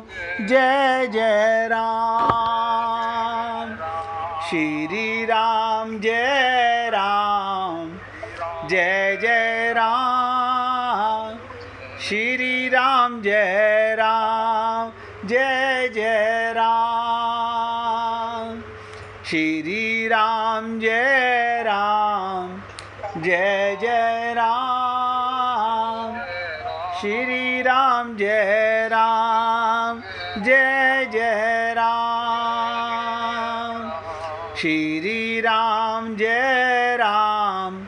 जय जय राम, श्री राम जय राम, जय जय राम, श्री राम जय राम, जय जय राम, श्री राम जय राम, जय जय राम, श्री राम जय राम, जय जय राम, श्री राम जय राम,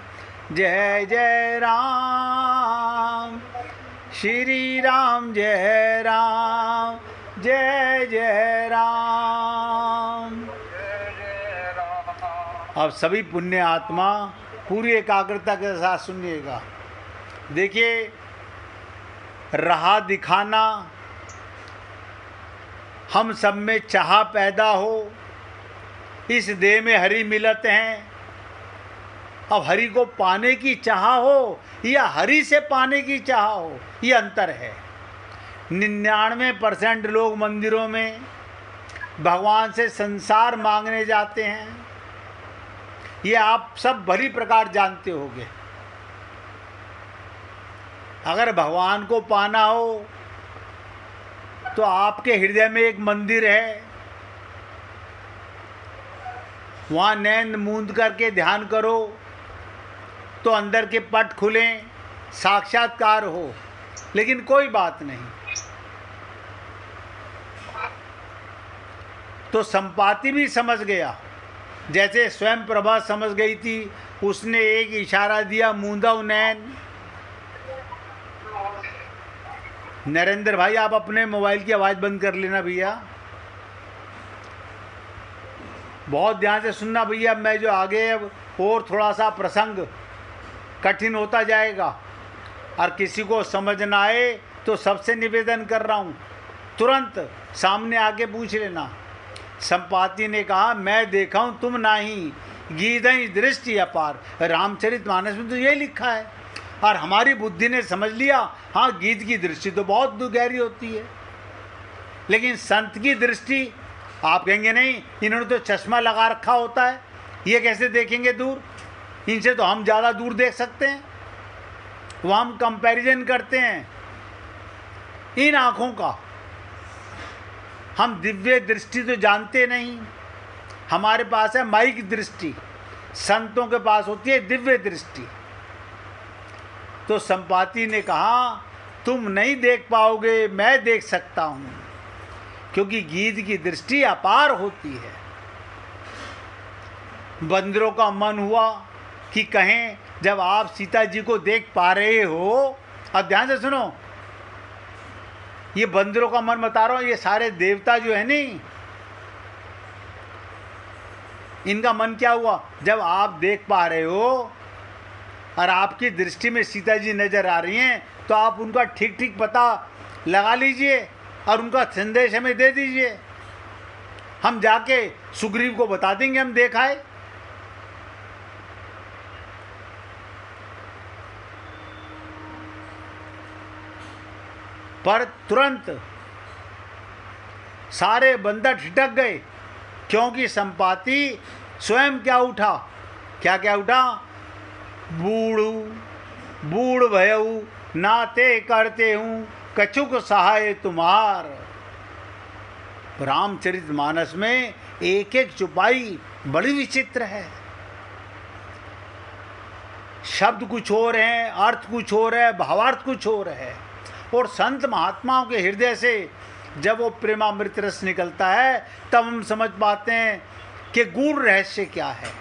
जय जय राम, श्री राम जय राम, जय जय राम। अब सभी पुण्य आत्मा पूरी एकाग्रता के साथ सुनिएगा। देखिए, राह दिखाना, हम सब में चाह पैदा हो, इस देह में हरि मिलत हैं। अब हरि को पाने की चाह हो या हरि से पाने की चाह हो, ये अंतर है। 99% लोग मंदिरों में भगवान से संसार मांगने जाते हैं, ये आप सब भली प्रकार जानते होंगे। अगर भगवान को पाना हो तो आपके हृदय में एक मंदिर है, वहाँ नैन मूंद करके ध्यान करो तो अंदर के पट खुलें, साक्षात्कार हो। लेकिन कोई बात नहीं। तो संपाति भी समझ गया, जैसे स्वयं प्रभा समझ गई थी। उसने एक इशारा दिया, मूंदा नैन। नरेंद्र भाई, आप अपने मोबाइल की आवाज़ बंद कर लेना भैया, बहुत ध्यान से सुनना भैया। मैं जो आगे अब और थोड़ा सा प्रसंग कठिन होता जाएगा और किसी को समझ ना आए तो सबसे निवेदन कर रहा हूँ, तुरंत सामने आके पूछ लेना। संपाति ने कहा, मैं देखा हूँ तुम नहीं, गीधई दृष्टि अपार। रामचरितमानस में तो ये लिखा है और हमारी बुद्धि ने समझ लिया, हाँ गीत की दृष्टि तो बहुत गहरी होती है। लेकिन संत की दृष्टि, आप कहेंगे नहीं इन्होंने तो चश्मा लगा रखा होता है, ये कैसे देखेंगे दूर, इनसे तो हम ज़्यादा दूर देख सकते हैं। वो हम कंपैरिजन करते हैं इन आँखों का। हम दिव्य दृष्टि तो जानते नहीं, हमारे पास है माइक दृष्टि, संतों के पास होती है दिव्य दृष्टि। तो संपाति ने कहा, तुम नहीं देख पाओगे, मैं देख सकता हूँ, क्योंकि गीत की दृष्टि अपार होती है। बंदरों का मन हुआ कि कहें, जब आप सीता जी को देख पा रहे हो, अब ध्यान से सुनो, ये बंदरों का मन बता रहा हूँ, ये सारे देवता जो है नहीं, इनका मन क्या हुआ, जब आप देख पा रहे हो और आपकी दृष्टि में सीता जी नजर आ रही हैं, तो आप उनका ठीक ठीक पता लगा लीजिए और उनका संदेश हमें दे दीजिए, हम जाके सुग्रीव को बता देंगे हम देखा है। पर तुरंत सारे बंदर ठिठक गए, क्योंकि संपाति स्वयं क्या उठा, क्या क्या उठा, बूढ़ू बूढ़ भयऊ नाते करते हूँ कछुक सहाय तुम्हार। रामचरितमानस में एक एक चुपाई बड़ी विचित्र है। शब्द कुछ और है, अर्थ कुछ और है, भावार्थ कुछ और है। और संत महात्माओं के हृदय से जब वो प्रेमामृत रस निकलता है, तब हम समझ पाते हैं कि गूढ़ रहस्य क्या है।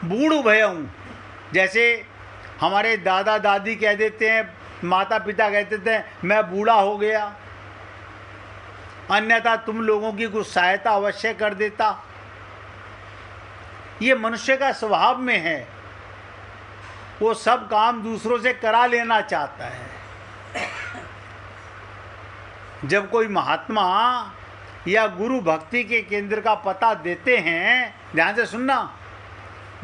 बूढ़ भयऊ, जैसे हमारे दादा दादी कह देते हैं, माता पिता कह देते हैं, मैं बूढ़ा हो गया, अन्यथा तुम लोगों की कुछ सहायता अवश्य कर देता। ये मनुष्य का स्वभाव में है, वो सब काम दूसरों से करा लेना चाहता है। जब कोई महात्मा या गुरु भक्ति के केंद्र का पता देते हैं, ध्यान से सुनना,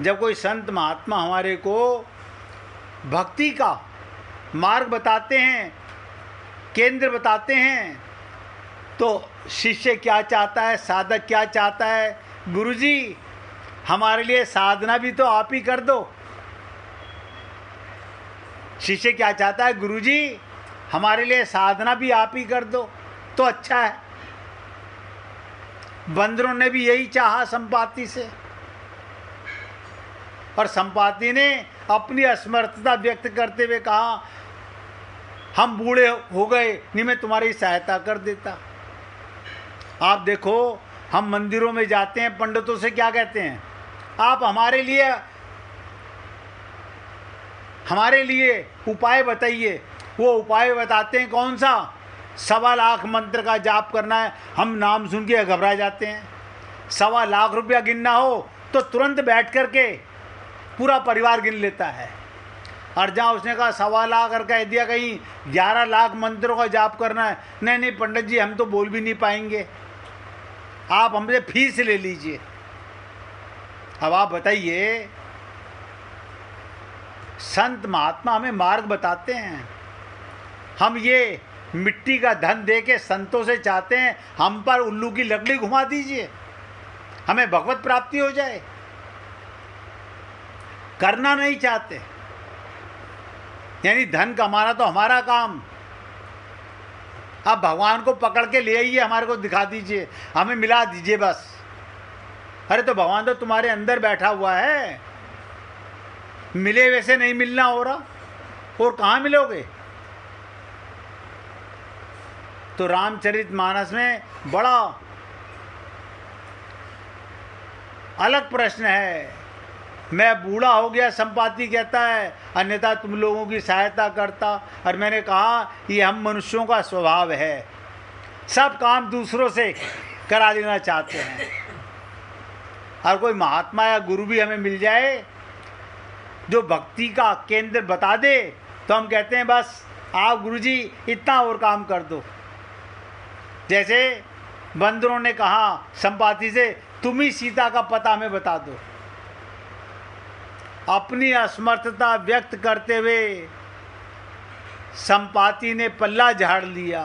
जब कोई संत महात्मा हमारे को भक्ति का मार्ग बताते हैं, केंद्र बताते हैं तो शिष्य क्या चाहता है, साधक क्या चाहता है, गुरुजी हमारे लिए साधना भी तो आप ही कर दो। शिष्य क्या चाहता है, गुरुजी हमारे लिए साधना भी आप ही कर दो तो अच्छा है। बंदरों ने भी यही चाहा संपाति से, और संपाति ने अपनी असमर्थता व्यक्त करते हुए कहा, हम बूढ़े हो गए, नहीं मैं तुम्हारी सहायता कर देता। आप देखो, हम मंदिरों में जाते हैं, पंडितों से क्या कहते हैं, आप हमारे लिए उपाय बताइए। वो उपाय बताते हैं कौन सा, 1.25 लाख मंत्र का जाप करना है। हम नाम सुन के घबरा जाते हैं। 1.25 लाख रुपया गिनना हो तो तुरंत बैठ करके पूरा परिवार गिन लेता है। और जहाँ उसने कहा 1.25 लाख और कह दिया कहीं 11 लाख मंत्रों का जाप करना है, नहीं नहीं पंडित जी हम तो बोल भी नहीं पाएंगे, आप हमसे फीस ले लीजिए। अब आप बताइए, संत महात्मा हमें मार्ग बताते हैं, हम ये मिट्टी का धन दे के संतों से चाहते हैं हम पर उल्लू की लकड़ी घुमा दीजिए, हमें भगवत प्राप्ति हो जाए, करना नहीं चाहते। यानी धन कमाना तो हमारा काम, अब भगवान को पकड़ के ले आइए, हमारे को दिखा दीजिए, हमें मिला दीजिए बस। अरे तो भगवान तो तुम्हारे अंदर बैठा हुआ है, मिले वैसे नहीं मिलना हो रहा, और कहाँ मिलोगे। तो रामचरितमानस में बड़ा अलग प्रश्न है। मैं बूढ़ा हो गया, संपाति कहता है, अन्यथा तुम लोगों की सहायता करता। और मैंने कहा ये हम मनुष्यों का स्वभाव है, सब काम दूसरों से करा लेना चाहते हैं। और कोई महात्मा या गुरु भी हमें मिल जाए जो भक्ति का केंद्र बता दे तो हम कहते हैं बस आप गुरुजी इतना और काम कर दो। जैसे बंदरों ने कहा संपाति से, तुम ही सीता का पता हमें बता दो। अपनी असमर्थता व्यक्त करते हुए संपाति ने पल्ला झाड़ लिया।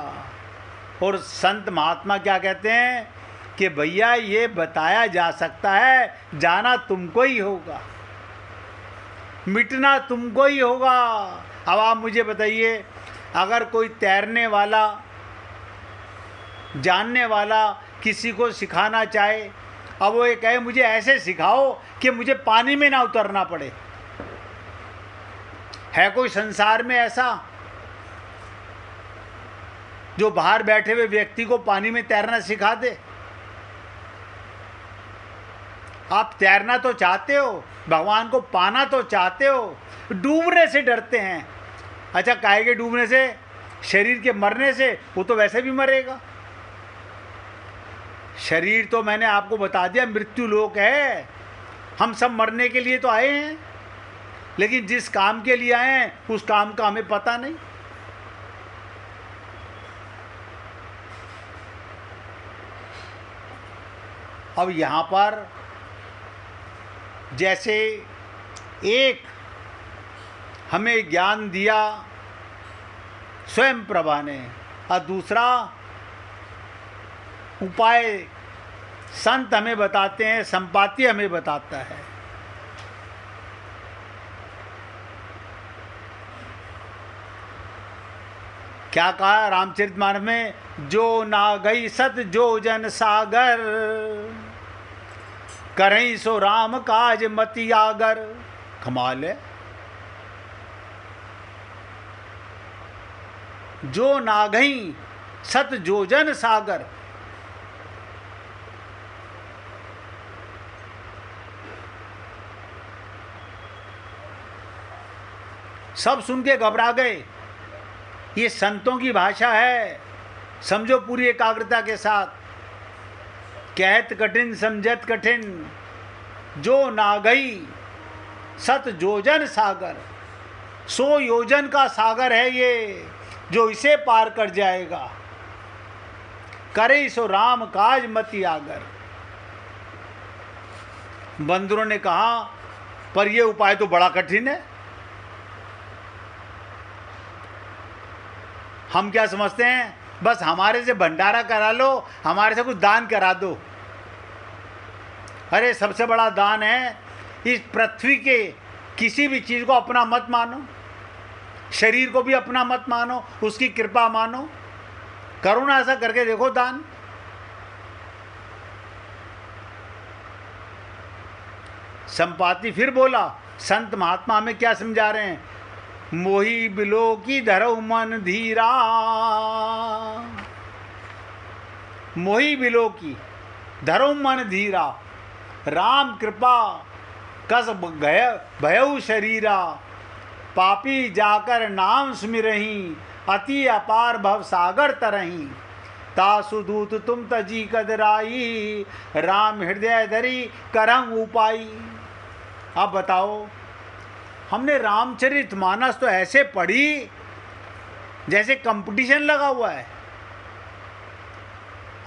और संत महात्मा क्या कहते हैं कि भैया ये बताया जा सकता है, जाना तुमको ही होगा, मिटना तुमको ही होगा। अब आप मुझे बताइए, अगर कोई तैरने वाला, जानने वाला किसी को सिखाना चाहे, अब वो ये कहे मुझे ऐसे सिखाओ कि मुझे पानी में ना उतरना पड़े, है कोई संसार में ऐसा जो बाहर बैठे हुए व्यक्ति को पानी में तैरना सिखा दे? आप तैरना तो चाहते हो, भगवान को पाना तो चाहते हो, डूबने से डरते हैं। अच्छा, काहे के डूबने से? शरीर के मरने से? वो तो वैसे भी मरेगा। शरीर तो मैंने आपको बता दिया मृत्यु लोक है, हम सब मरने के लिए तो आए हैं, लेकिन जिस काम के लिए आए हैं उस काम का हमें पता नहीं। अब यहाँ पर जैसे एक हमें ज्ञान दिया स्वयं प्रभा ने, और दूसरा उपाय संत हमें बताते हैं, संपाति हमें बताता है। क्या कहा रामचरितमानस में? जो ना गई सत जो जन सागर, करें सो राम काज मति आगर। कमाल है। जो ना गई सत जो जन सागर, सब सुन के घबरा गए। ये संतों की भाषा है, समझो पूरी एकाग्रता के साथ। कहत कठिन समझत कठिन, जो ना गई सत जोजन सागर। 100 योजन का सागर है ये, जो इसे पार कर जाएगा। करे सो राम काज मति आगर। बंदरों ने कहा पर यह उपाय तो बड़ा कठिन है, हम क्या समझते हैं, बस हमारे से भंडारा करा लो, हमारे से कुछ दान करा दो। अरे सबसे बड़ा दान है इस पृथ्वी के किसी भी चीज़ को अपना मत मानो, शरीर को भी अपना मत मानो, उसकी कृपा मानो, करो ना, ऐसा करके देखो दान। संपाति फिर बोला, संत महात्मा हमें क्या समझा रहे हैं, मोही बिलो की धरो मन धीरा, मोही बिलो की धरो मन धीरा, राम कृपा कस भयउ शरीरा, पापी जाकर नाम सुमिरही, अति अपार भव सागर तरही, तासु दूत तुम तजी कदराई, राम हृदय धरी करम उपाई। अब बताओ, हमने रामचरितमानस तो ऐसे पढ़ी जैसे कंपटीशन लगा हुआ है,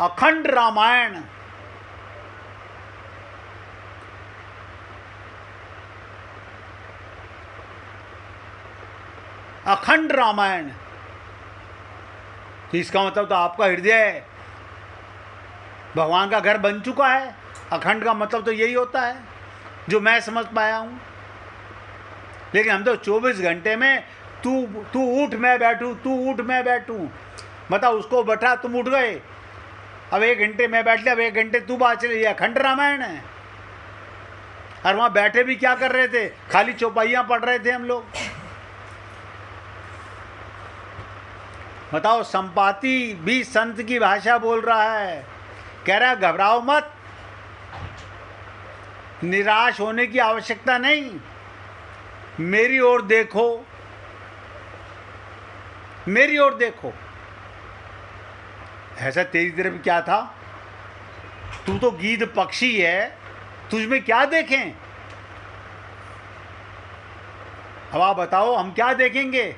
अखंड रामायण, अखंड रामायण। तो इसका मतलब तो आपका हृदय भगवान का घर बन चुका है। अखंड का मतलब तो यही होता है जो मैं समझ पाया हूँ। लेकिन हम तो 24 घंटे में तू उठ मैं बैठूँ, तू उठ मैं बैठूँ, मतलब उसको बैठा तुम उठ गए, अब 1 घंटे मैं बैठ लिया, अब 1 घंटे तू बात चले, ये अखंड रामायण है। और वहाँ बैठे भी क्या कर रहे थे, खाली चौपाइयाँ पढ़ रहे थे हम लोग। बताओ, संपाति भी संत की भाषा बोल रहा है, कह रहा है घबराओ मत, निराश होने की आवश्यकता नहीं, मेरी ओर देखो, मेरी ओर देखो। ऐसा तेरी तरफ क्या था, तू तो गीध पक्षी है, तुझमें क्या देखें। अब आप बताओ हम क्या देखेंगे।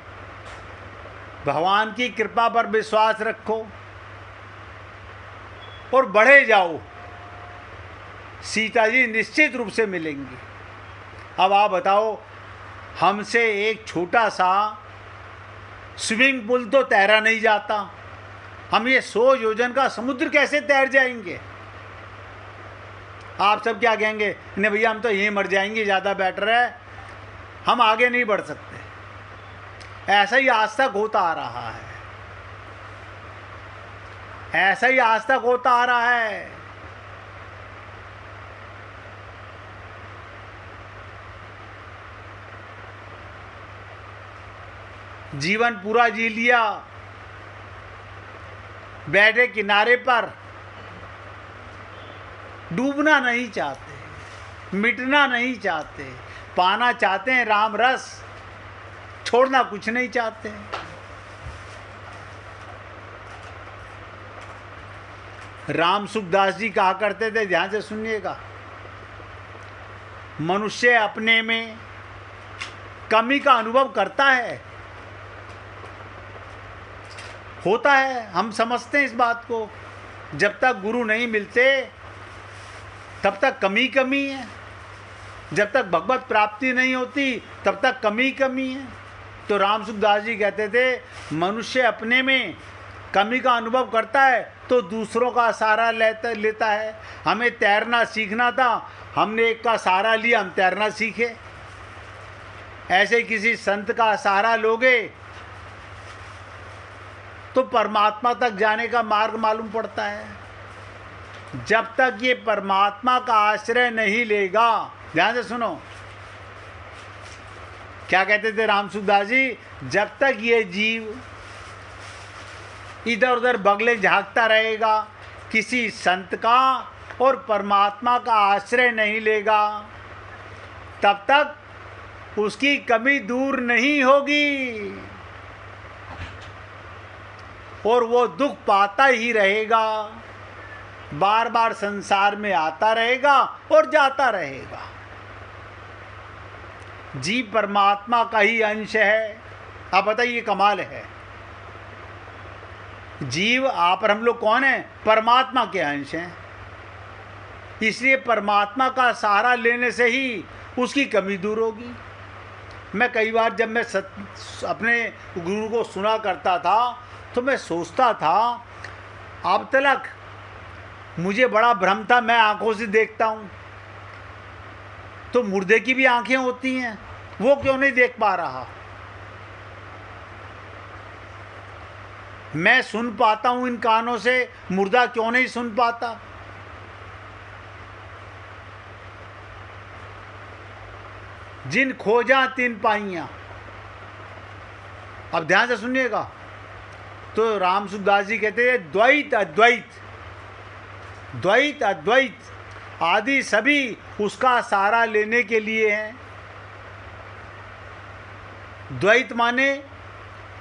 भगवान की कृपा पर विश्वास रखो और बढ़े जाओ, सीता जी निश्चित रूप से मिलेंगी। अब आप बताओ, हमसे एक छोटा सा स्विमिंग पूल तो तैरा नहीं जाता, हम ये 100 योजन का समुद्र कैसे तैर जाएंगे। आप सब क्या कहेंगे, नहीं भैया हम तो यहीं मर जाएंगे, ज़्यादा बेटर है, हम आगे नहीं बढ़ सकते। ऐसा ही आज तक होता आ रहा है, ऐसा ही आज तक होता आ रहा है। जीवन पूरा जी लिया, बैठे किनारे पर, डूबना नहीं चाहते, मिटना नहीं चाहते, पाना चाहते हैं राम रस, छोड़ना कुछ नहीं चाहते। राम सुखदास जी कहा करते थे, ध्यान से सुनिएगा, मनुष्य अपने में कमी का अनुभव करता है, होता है, हम समझते हैं इस बात को। जब तक गुरु नहीं मिलते तब तक कमी कमी है, जब तक भगवत प्राप्ति नहीं होती तब तक कमी कमी है। तो राम सुखदास जी कहते थे, मनुष्य अपने में कमी का अनुभव करता है तो दूसरों का सहारा लेता है। हमें तैरना सीखना था, हमने एक का सहारा लिया, हम तैरना सीखे। ऐसे किसी संत का सहारा लोगे तो परमात्मा तक जाने का मार्ग मालूम पड़ता है। जब तक ये परमात्मा का आश्रय नहीं लेगा, ध्यान से सुनो क्या कहते थे राम सुखदास जी, जब तक ये जीव इधर उधर बगले झांकता रहेगा, किसी संत का और परमात्मा का आश्रय नहीं लेगा, तब तक उसकी कमी दूर नहीं होगी और वो दुख पाता ही रहेगा, बार बार संसार में आता रहेगा और जाता रहेगा। जीव परमात्मा का ही अंश है। आप बताइए, कमाल है। जीव आप और हम लोग कौन हैं, परमात्मा के अंश हैं। इसलिए परमात्मा का सहारा लेने से ही उसकी कमी दूर होगी। मैं कई बार जब मैं अपने गुरु को सुना करता था तो मैं सोचता था, अब तक मुझे बड़ा भ्रम था, मैं आंखों से देखता हूँ, तो मुर्दे की भी आंखें होती हैं, वो क्यों नहीं देख पा रहा? मैं सुन पाता हूं इन कानों से, मुर्दा क्यों नहीं सुन पाता? जिन खोजा तिन पाइयां। अब ध्यान से सुनिएगा। तो राम सुखदास जी कहते हैं द्वैत अद्वैत, द्वैत अद्वैत आदि सभी उसका सहारा लेने के लिए हैं। द्वैत माने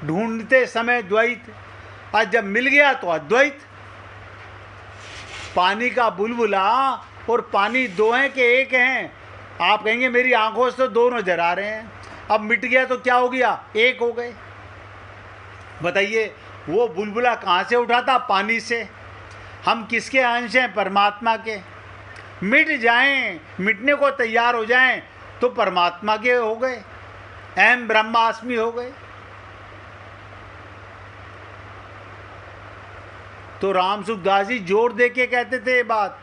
ढूंढते समय द्वैत, और जब मिल गया तो अद्वैत। पानी का बुलबुला और पानी दो हैं कि एक हैं? आप कहेंगे मेरी आंखों से तो दो नजर आ रहे हैं। अब मिट गया तो क्या हो गया? एक हो गए। बताइए, वो बुलबुला कहाँ से उठा था? पानी से। हम किसके अंश हैं? परमात्मा के। मिट जाएं, मिटने को तैयार हो जाएं तो परमात्मा के हो गए, अहम ब्रह्मास्मि हो गए। तो राम सुखदास जी जोर दे के कहते थे ये बात,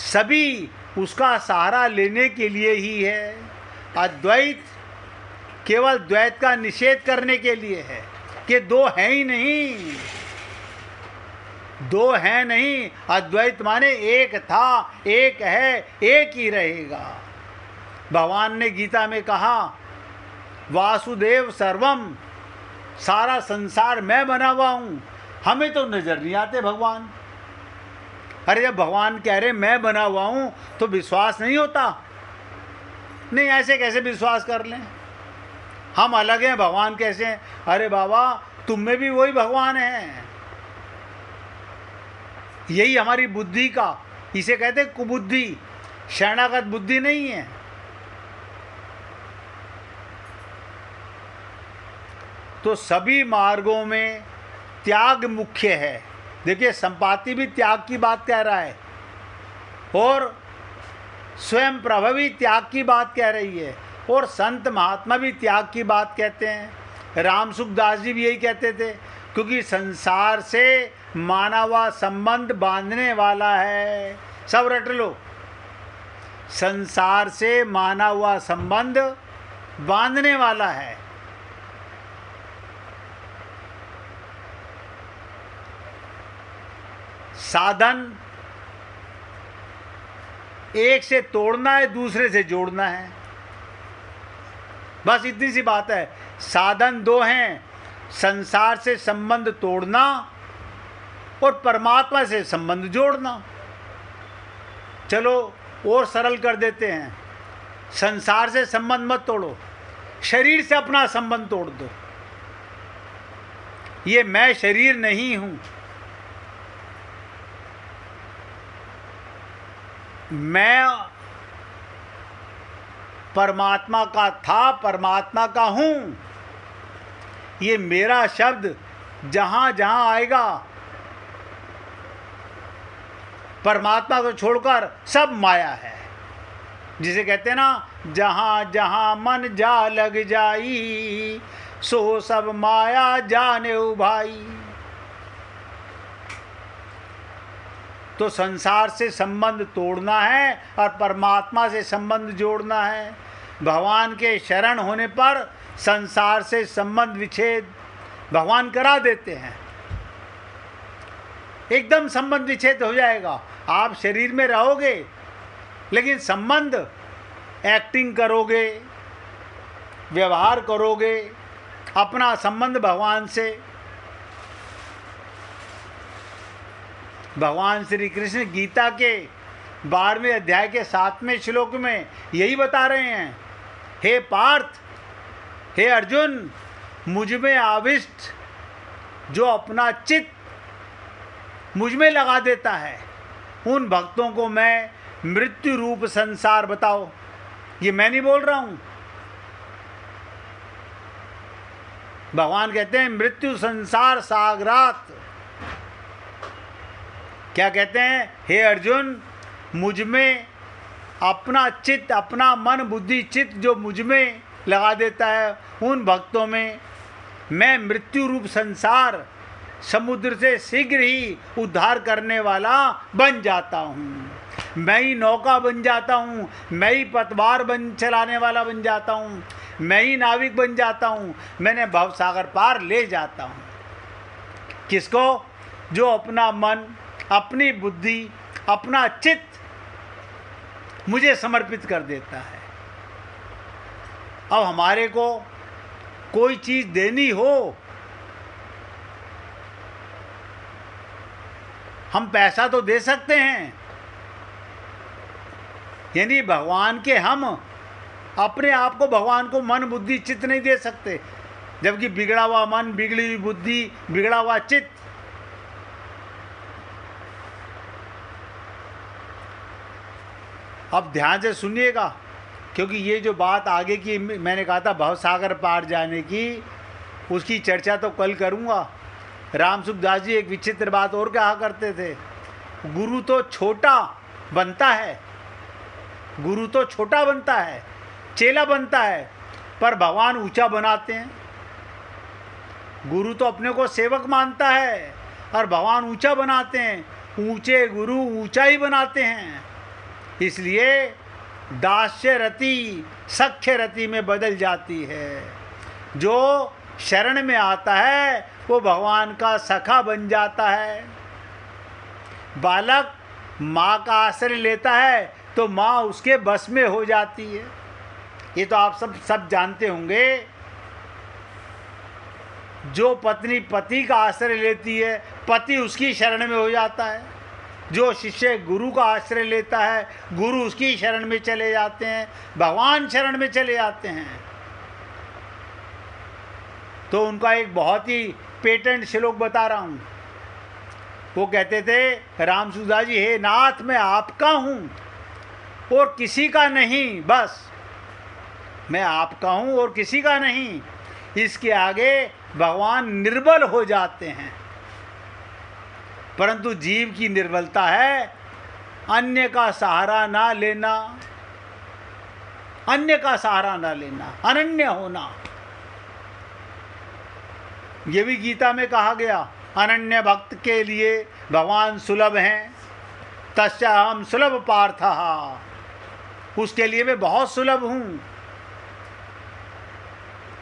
सभी उसका सहारा लेने के लिए ही है। अद्वैत केवल द्वैत का निषेध करने के लिए है कि दो हैं ही नहीं, दो हैं नहीं। अद्वैत माने एक था, एक है, एक ही रहेगा। भगवान ने गीता में कहा वासुदेव सर्वम, सारा संसार मैं बना हुआ हूं। हमें तो नजर नहीं आते भगवान। अरे जब भगवान कह रहे मैं बना हुआ हूं तो विश्वास नहीं होता? नहीं, ऐसे कैसे विश्वास कर लें? हम अलग हैं, भगवान कैसे हैं? अरे बाबा, तुम में भी वही भगवान है। यही हमारी बुद्धि का, इसे कहते हैं कुबुद्धि, शरणागत बुद्धि नहीं है। तो सभी मार्गों में त्याग मुख्य है। देखिए, संपाति भी त्याग की बात कह रहा है और स्वयं प्रभा भी त्याग की बात कह रही है और संत महात्मा भी त्याग की बात कहते हैं। राम सुखदास जी भी यही कहते थे, क्योंकि संसार से माना हुआ संबंध बांधने वाला है। सब रट लो, संसार से माना हुआ संबंध बांधने वाला है। साधन एक से तोड़ना है, दूसरे से जोड़ना है, बस इतनी सी बात है। साधन दो हैं, संसार से संबंध तोड़ना और परमात्मा से संबंध जोड़ना। चलो और सरल कर देते हैं, संसार से संबंध मत तोड़ो, शरीर से अपना संबंध तोड़ दो। ये मैं शरीर नहीं हूं, मैं परमात्मा का था, परमात्मा का हूं। ये मेरा शब्द जहां जहां आएगा, परमात्मा को छोड़कर सब माया है। जिसे कहते हैं ना, जहां जहां मन जा लग जाई, सो सब माया जाने भाई। तो संसार से संबंध तोड़ना है और परमात्मा से संबंध जोड़ना है। भगवान के शरण होने पर संसार से संबंध विच्छेद भगवान करा देते हैं, एकदम संबंध विच्छेद हो जाएगा। आप शरीर में रहोगे लेकिन संबंध, एक्टिंग करोगे, व्यवहार करोगे, अपना संबंध भगवान से। भगवान श्री कृष्ण गीता के 12वें अध्याय के 7वें श्लोक में यही बता रहे हैं, हे पार्थ, हे अर्जुन, मुझ में आविष्ट जो अपना चित्त मुझ में लगा देता है, उन भक्तों को मैं मृत्यु रूप संसार बताओ। ये मैं नहीं बोल रहा हूं, भगवान कहते हैं मृत्यु संसार सागरात। क्या कहते हैं? हे अर्जुन, मुझ में अपना चित्त, अपना मन बुद्धि चित्त जो मुझ में लगा देता है, उन भक्तों में मैं मृत्यु रूप संसार समुद्र से शीघ्र ही उद्धार करने वाला बन जाता हूँ। मैं ही नौका बन जाता हूँ, मैं ही पतवार बन चलाने वाला बन जाता हूँ, मैं ही नाविक बन जाता हूँ, मैंने भवसागर पार ले जाता हूँ। किसको? जो अपना मन, अपनी बुद्धि, अपना चित्त मुझे समर्पित कर देता है। अब हमारे को कोई चीज देनी हो, हम पैसा तो दे सकते हैं, यानी भगवान के हम अपने आप को, भगवान को मन बुद्धि चित्त नहीं दे सकते, जबकि बिगड़ा हुआ मन, बिगड़ी हुई बुद्धि, बिगड़ा हुआ चित्त। अब ध्यान से सुनिएगा, क्योंकि ये जो बात आगे की मैंने कहा था भवसागर पार जाने की, उसकी चर्चा तो कल करूँगा। राम सुखदास जी एक विचित्र बात और कहा करते थे, गुरु तो छोटा बनता है, गुरु तो छोटा बनता है, चेला बनता है, पर भगवान ऊंचा बनाते हैं। गुरु तो अपने को सेवक मानता है और भगवान ऊंचा बनाते हैं। ऊंचे गुरु ऊंचा ही बनाते हैं। इसलिए दास्य रति सख्य रति में बदल जाती है। जो शरण में आता है वो भगवान का सखा बन जाता है। बालक माँ का आश्रय लेता है तो माँ उसके बस में हो जाती है। ये तो आप सब जानते होंगे। जो पत्नी पति का आश्रय लेती है, पति उसकी शरण में हो जाता है। जो शिष्य गुरु का आश्रय लेता है, गुरु उसकी शरण में चले जाते हैं, भगवान शरण में चले जाते हैं। तो उनका एक बहुत ही पेटेंट श्लोक बता रहा हूँ। वो कहते थे राम सुखदास जी, हे नाथ मैं आपका हूँ और किसी का नहीं, बस मैं आपका हूँ और किसी का नहीं। इसके आगे भगवान निर्बल हो जाते हैं। परंतु जीव की निर्बलता है अन्य का सहारा ना लेना, अन्य का सहारा ना लेना, अनन्य होना। ये भी गीता में कहा गया, अनन्य भक्त के लिए भगवान सुलभ हैं, तस्या हम सुलभ पार्थः, उसके लिए मैं बहुत सुलभ हूँ।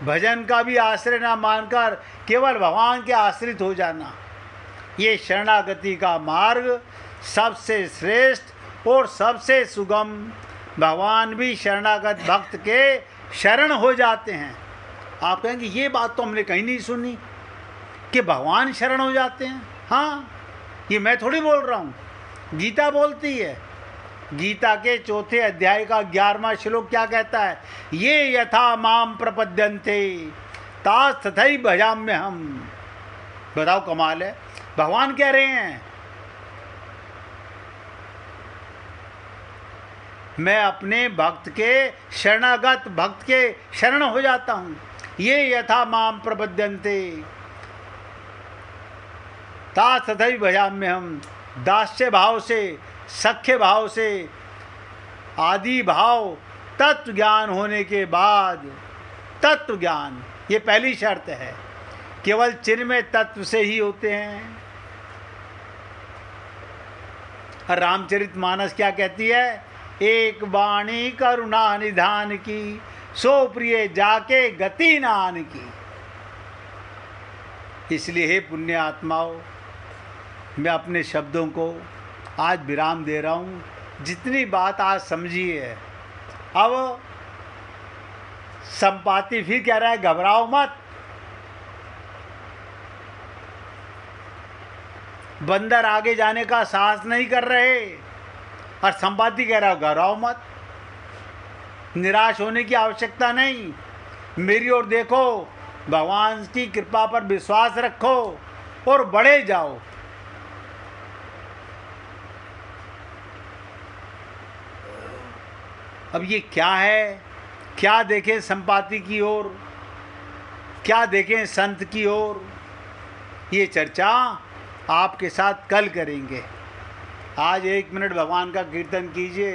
भजन का भी आश्रय ना मानकर केवल भगवान के आश्रित हो जाना, ये शरणागति का मार्ग सबसे श्रेष्ठ और सबसे सुगम। भगवान भी शरणागत भक्त के शरण हो जाते हैं। आप कहेंगे ये बात तो हमने कहीं नहीं सुनी कि भगवान शरण हो जाते हैं। हाँ, ये मैं थोड़ी बोल रहा हूँ, गीता बोलती है। गीता के 4थे अध्याय का 11वां श्लोक क्या कहता है? ये यथा माम प्रपद्यन्ते तास तथैव भजाम्यहम्। बताओ, कमाल है। भगवान कह रहे हैं मैं अपने भक्त के, शरणागत भक्त के शरण हो जाता हूँ। ये यथा माम प्रपद्यन्ते तास तथैव भजाम्यहम्। दास्य भाव से, सख्य भाव से, आदि भाव, तत्व ज्ञान होने के बाद, तत्व ज्ञान ये पहली शर्त है। केवल चिन्मय तत्व से ही होते हैं। रामचरितमानस क्या कहती है? एक वाणी करुणा निधान की, सो प्रिय जाके गति नान की। इसलिए हे पुण्य आत्माओं, मैं अपने शब्दों को आज विराम दे रहा हूँ। जितनी बात आज समझी है, अब संपाति फिर कह रहा है घबराओ मत। बंदर आगे जाने का साहस नहीं कर रहे और संपाति कह रहा है घबराओ मत, निराश होने की आवश्यकता नहीं। मेरी ओर देखो, भगवान की कृपा पर विश्वास रखो और बढ़े जाओ। अब ये क्या है? क्या देखें संपाति की ओर, क्या देखें संत की ओर, ये चर्चा आपके साथ कल करेंगे। आज 1 मिनट भगवान का कीर्तन कीजिए।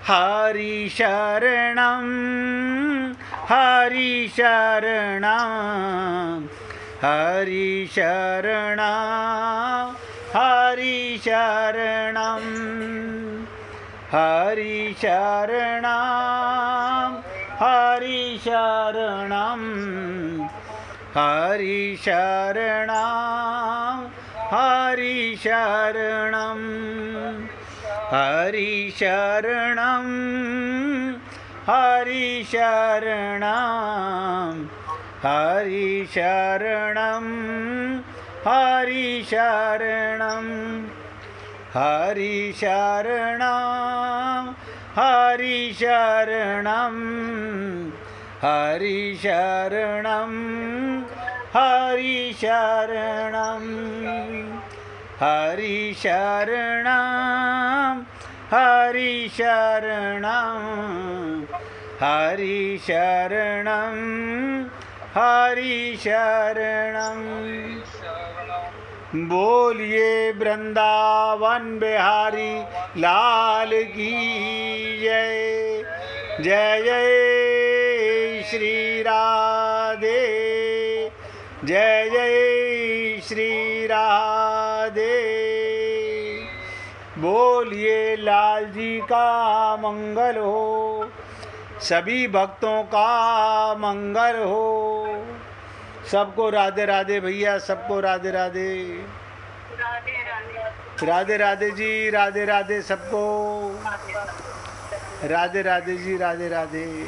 हरि शरणम हरि शरणं हरि शरणं हरि शरणं हरि शरणं हरि शरणं हरि शरणं हरि शरणं हरि शरणं हरि शरणं हरि शरणं हरि शरणं हरि शरणं हरि शरणं हरि शरणं हरि शरणं हरि शरणं हरि शरणं हरि शरणं हरि शरणं। बोलिए वृंदावन बिहारी लाल की जय। जय जय श्री राधे जय जय श्री राधे। बोलिए लाल जी का मंगल हो, सभी भक्तों का मंगल हो। सबको राधे राधे भैया, सबको राधे राधे। राधे राधे जी, राधे राधे सबको। राधे राधे जी, राधे राधे।